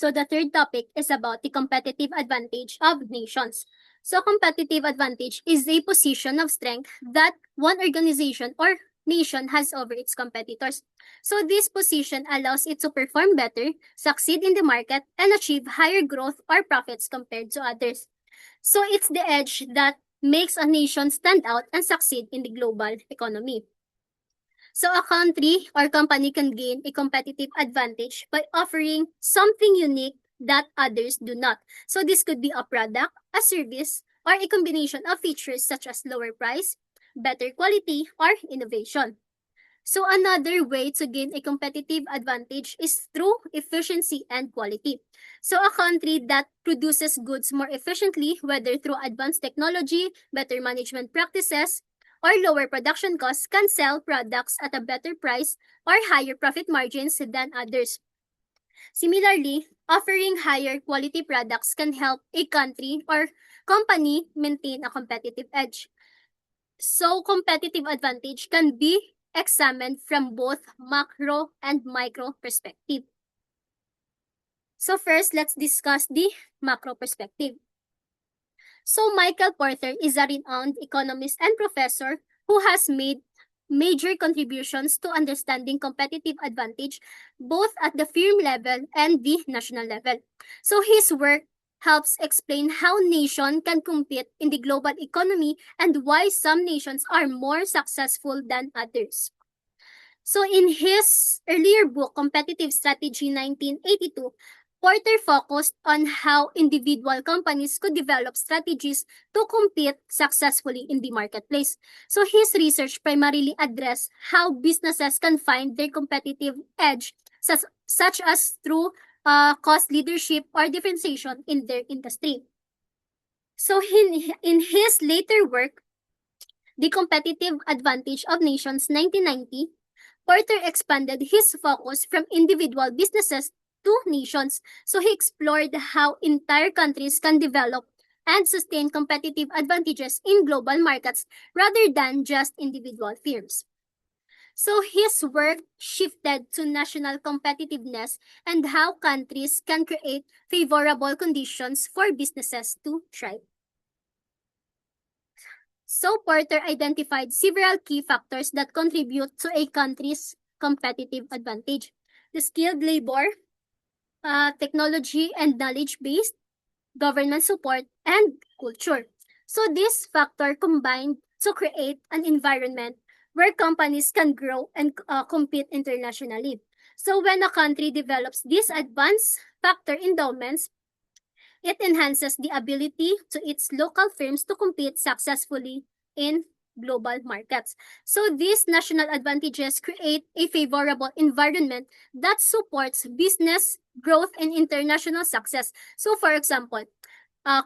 So the third topic is about the competitive advantage of nations. So competitive advantage is a position of strength that one organization or nation has over its competitors. So this position allows it to perform better, succeed in the market, and achieve higher growth or profits compared to others. So it's the edge that makes a nation stand out and succeed in the global economy. So a country or company can gain a competitive advantage by offering something unique that others do not. So this could be a product, a service, or a combination of features such as lower price, better quality, or innovation. So another way to gain a competitive advantage is through efficiency and quality. So a country that produces goods more efficiently, whether through advanced technology, better management practices, or lower production costs, can sell products at a better price or higher profit margins than others. Similarly, offering higher quality products can help a country or company maintain a competitive edge. So competitive advantage can be examined from both macro and micro perspective. So first, let's discuss the macro perspective. So Michael Porter is a renowned economist and professor who has made major contributions to understanding competitive advantage both at the firm level and the national level. So his work helps explain how nations can compete in the global economy and why some nations are more successful than others. So in his earlier book, Competitive Strategy 1982, Porter focused on how individual companies could develop strategies to compete successfully in the marketplace. So his research primarily addressed how businesses can find their competitive edge, such as through cost leadership or differentiation in their industry. So in his later work, The Competitive Advantage of Nations 1990, Porter expanded his focus from individual businesses to nations. So he explored how entire countries can develop and sustain competitive advantages in global markets rather than just individual firms. So his work shifted to national competitiveness and how countries can create favorable conditions for businesses to thrive. So Porter identified several key factors that contribute to a country's competitive advantage. The skilled labor, technology and knowledge-based, government support, and culture. So this factor combined to create an environment where companies can grow and compete internationally. So when a country develops these advanced factor endowments, it enhances the ability to its local firms to compete successfully in global markets. So these national advantages create a favorable environment that supports business growth and international success. So for example,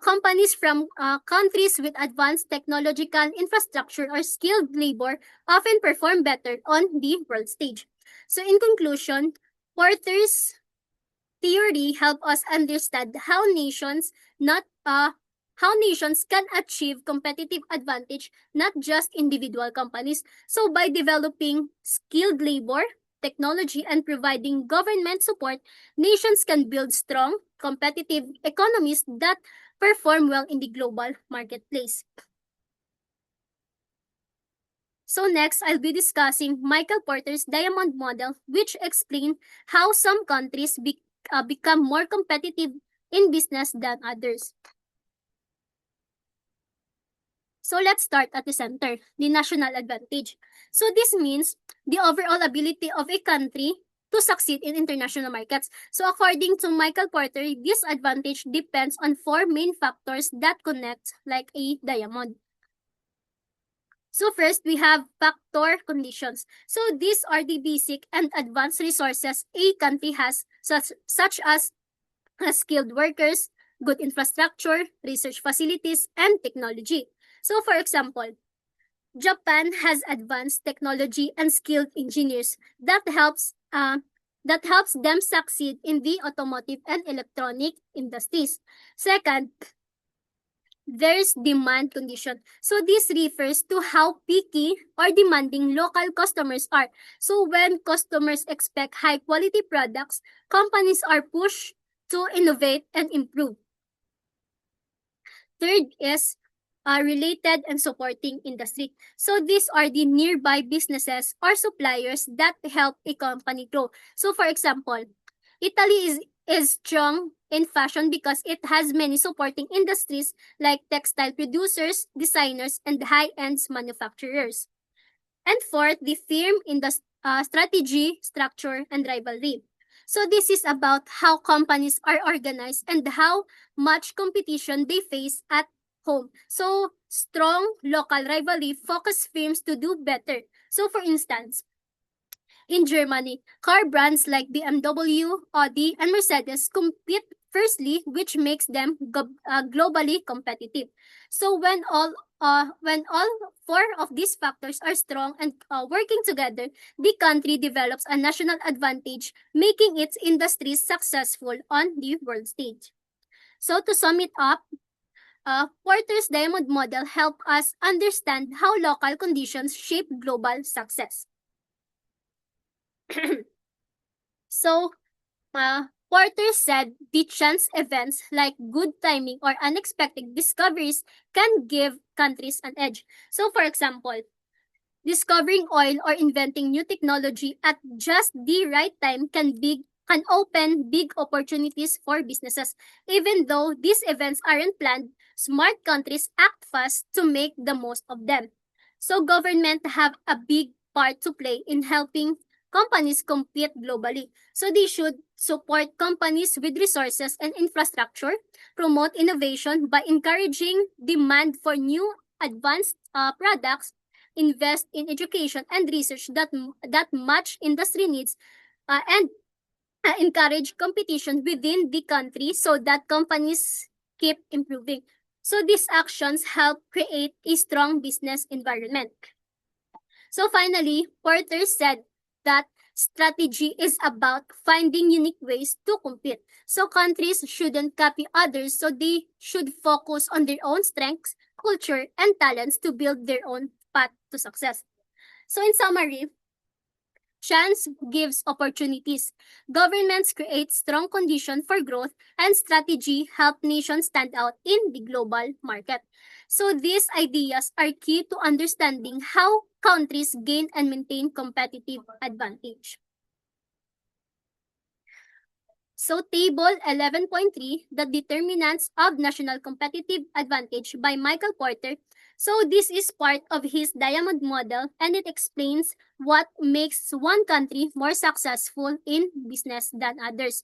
companies from countries with advanced technological infrastructure or skilled labor often perform better on the world stage. So in conclusion, Porter's theory help us understand not how nations can achieve competitive advantage, not just individual companies. So by developing skilled labor, technology, and providing government support, nations can build strong, competitive economies that perform well in the global marketplace. So next, I'll be discussing Michael Porter's Diamond Model, which explains how some countries become more competitive in business than others. So let's start at the center, the national advantage. So this means the overall ability of a country to succeed in international markets. So according to Michael Porter, this advantage depends on four main factors that connect like a diamond. So first, we have factor conditions. So these are the basic and advanced resources a country has, such as skilled workers, good infrastructure, research facilities, and technology. So for example, Japan has advanced technology and skilled engineers that helps them succeed in the automotive and electronic industries. Second, there's demand condition. So this refers to how picky or demanding local customers are. So when customers expect high quality products, companies are pushed to innovate and improve. Third is related and supporting industry. So these are the nearby businesses or suppliers that help a company grow. So for example, Italy is strong in fashion because it has many supporting industries like textile producers, designers, and high-end manufacturers. And fourth, the firm in the strategy, structure, and rivalry. So this is about how companies are organized and how much competition they face at home. So strong local rivalry focus firms to do better. So for instance, in Germany, car brands like BMW, Audi, and Mercedes compete firstly, which makes them globally competitive. So when all four of these factors are strong and working together, the country develops a national advantage, making its industries successful on the world stage. So to sum it up, Porter's Diamond Model help us understand how local conditions shape global success. So, Porter said the chance events like good timing or unexpected discoveries can give countries an edge. So, for example, discovering oil or inventing new technology at just the right time can open big opportunities for businesses. Even though these events aren't planned, smart countries act fast to make the most of them. So government have a big part to play in helping companies compete globally. So they should support companies with resources and infrastructure, promote innovation by encouraging demand for new advanced products, invest in education and research that match industry needs, and encourage competition within the country so that companies keep improving. So these actions help create a strong business environment. So finally, Porter said that strategy is about finding unique ways to compete. So countries shouldn't copy others, so they should focus on their own strengths, culture, and talents to build their own path to success. So in summary, chance gives opportunities. Governments create strong conditions for growth, and strategy help nations stand out in the global market. So these ideas are key to understanding how countries gain and maintain competitive advantage. So table 11.3, the determinants of national competitive advantage by Michael Porter. So this is part of his diamond model and it explains what makes one country more successful in business than others.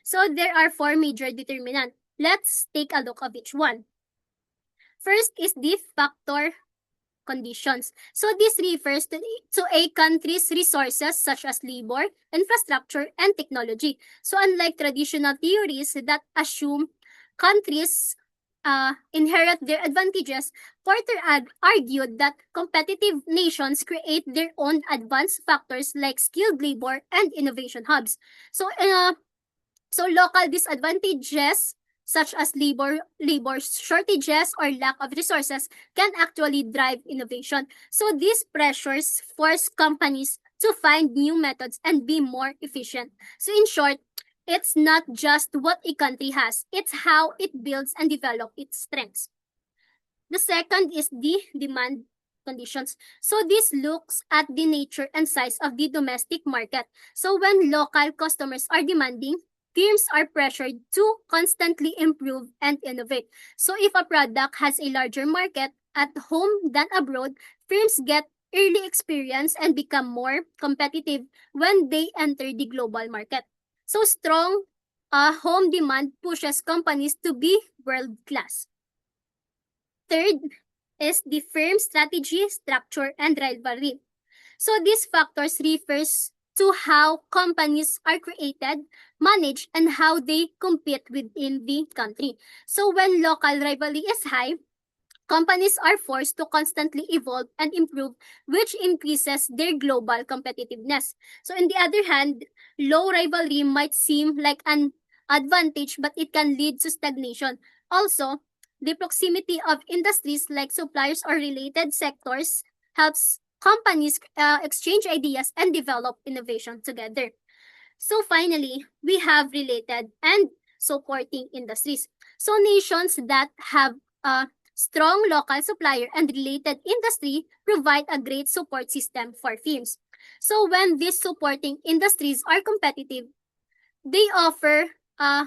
So there are four major determinants. Let's take a look of each one. First is the factor conditions. So this refers to a country's resources such as labor, infrastructure, and technology. So unlike traditional theories that assume countries inherit their advantages, Porter argued that competitive nations create their own advanced factors like skilled labor and innovation hubs. So local disadvantages such as labor shortages or lack of resources can actually drive innovation. So these pressures force companies to find new methods and be more efficient. So in short, it's not just what a country has, it's how it builds and develops its strengths. The second is the demand conditions. So this looks at the nature and size of the domestic market. So when local customers are demanding, firms are pressured to constantly improve and innovate. So if a product has a larger market at home than abroad, firms get early experience and become more competitive when they enter the global market. So strong home demand pushes companies to be world class. Third is the firm strategy, structure, and rivalry. So these factors refers to how companies are created, managed, and how they compete within the country. So when local rivalry is high, companies are forced to constantly evolve and improve, which increases their global competitiveness. So on the other hand, low rivalry might seem like an advantage, but it can lead to stagnation. Also, the proximity of industries like suppliers or related sectors helps companies exchange ideas and develop innovation together. So finally, we have related and supporting industries. So nations that have a strong local supplier and related industry provide a great support system for firms. So when these supporting industries are competitive, they offer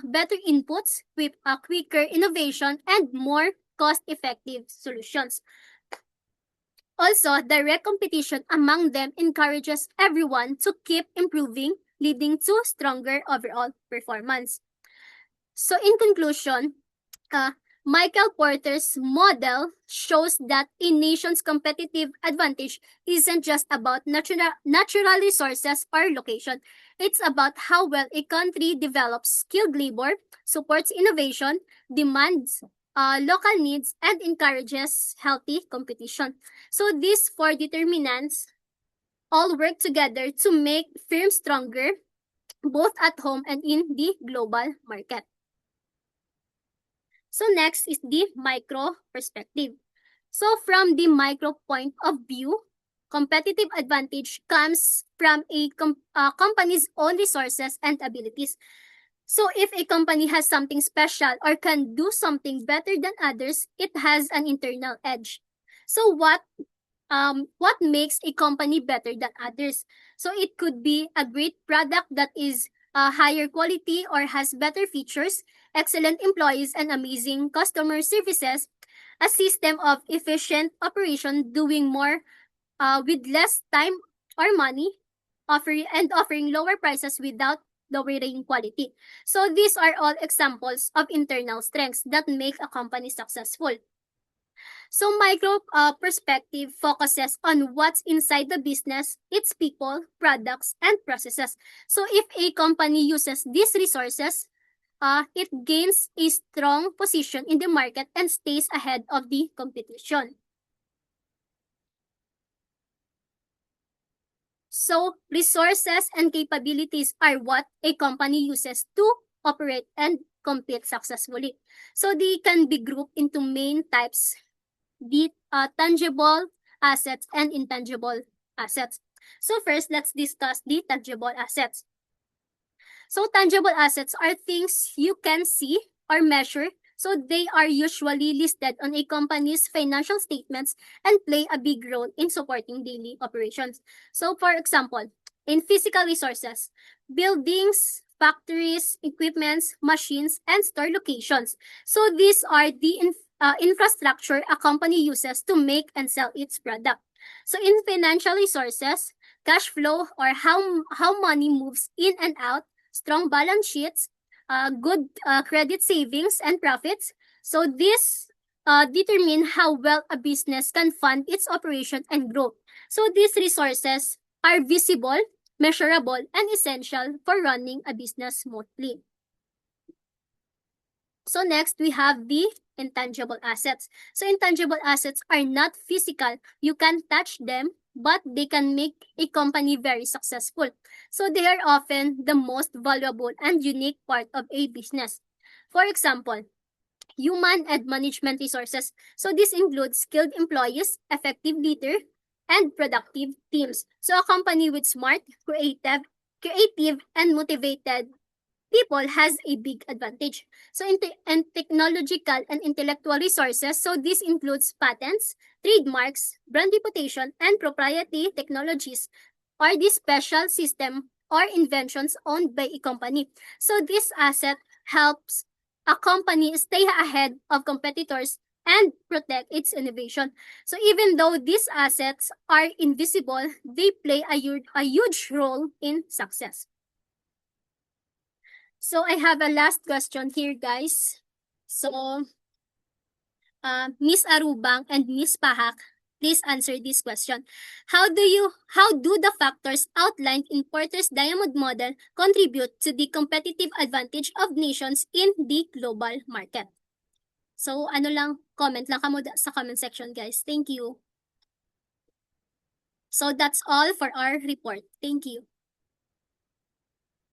better inputs with a quicker innovation and more cost-effective solutions. Also, direct competition among them encourages everyone to keep improving, leading to stronger overall performance. So in conclusion, uh, Michael Porter's model shows that a nation's competitive advantage isn't just about natural resources or location. It's about how well a country develops skilled labor, supports innovation, demands local needs, and encourages healthy competition. So these four determinants all work together to make firms stronger, both at home and in the global market. So next is the micro perspective. So from the micro point of view, competitive advantage comes from a company's own resources and abilities. So if a company has something special or can do something better than others, it has an internal edge. So what makes a company better than others? So it could be a great product that is higher quality or has better features, excellent employees, and amazing customer services, a system of efficient operation doing more with less time or money, offering lower prices without lowering quality. So these are all examples of internal strengths that make a company successful. So micro perspective focuses on what's inside the business, its people, products, and processes. So if a company uses these resources, it gains a strong position in the market and stays ahead of the competition. So resources and capabilities are what a company uses to operate and compete successfully. So they can be grouped into main types, the tangible assets and intangible assets. So first, let's discuss the tangible assets. So tangible assets are things you can see or measure. So they are usually listed on a company's financial statements and play a big role in supporting daily operations. So for example, in physical resources, buildings, factories, equipments, machines, and store locations. So these are the infrastructure a company uses to make and sell its product. So in financial resources, cash flow or how money moves in and out, strong balance sheets, good credit savings and profits. So this determine how well a business can fund its operation and growth. So these resources are visible, measurable, and essential for running a business smoothly. So next, we have the intangible assets. So intangible assets are not physical. You can touch them, but they can make a company very successful. So they are often the most valuable and unique part of a business. For example, human and management resources. So this includes skilled employees, effective leader, and productive teams. So a company with smart, creative and motivated people has a big advantage. So in technological and intellectual resources, so this includes patents, trademarks, brand reputation, and proprietary technologies, or the special system or inventions owned by a company. So this asset helps a company stay ahead of competitors and protect its innovation. So even though these assets are invisible, they play a huge role in success. So I have a last question here, guys. So, Miss Arubang and Miss Pahak, please answer this question. How do the factors outlined in Porter's Diamond Model contribute to the competitive advantage of nations in the global market? So, comment lang kamo sa comment section, guys. Thank you. So that's all for our report. Thank you.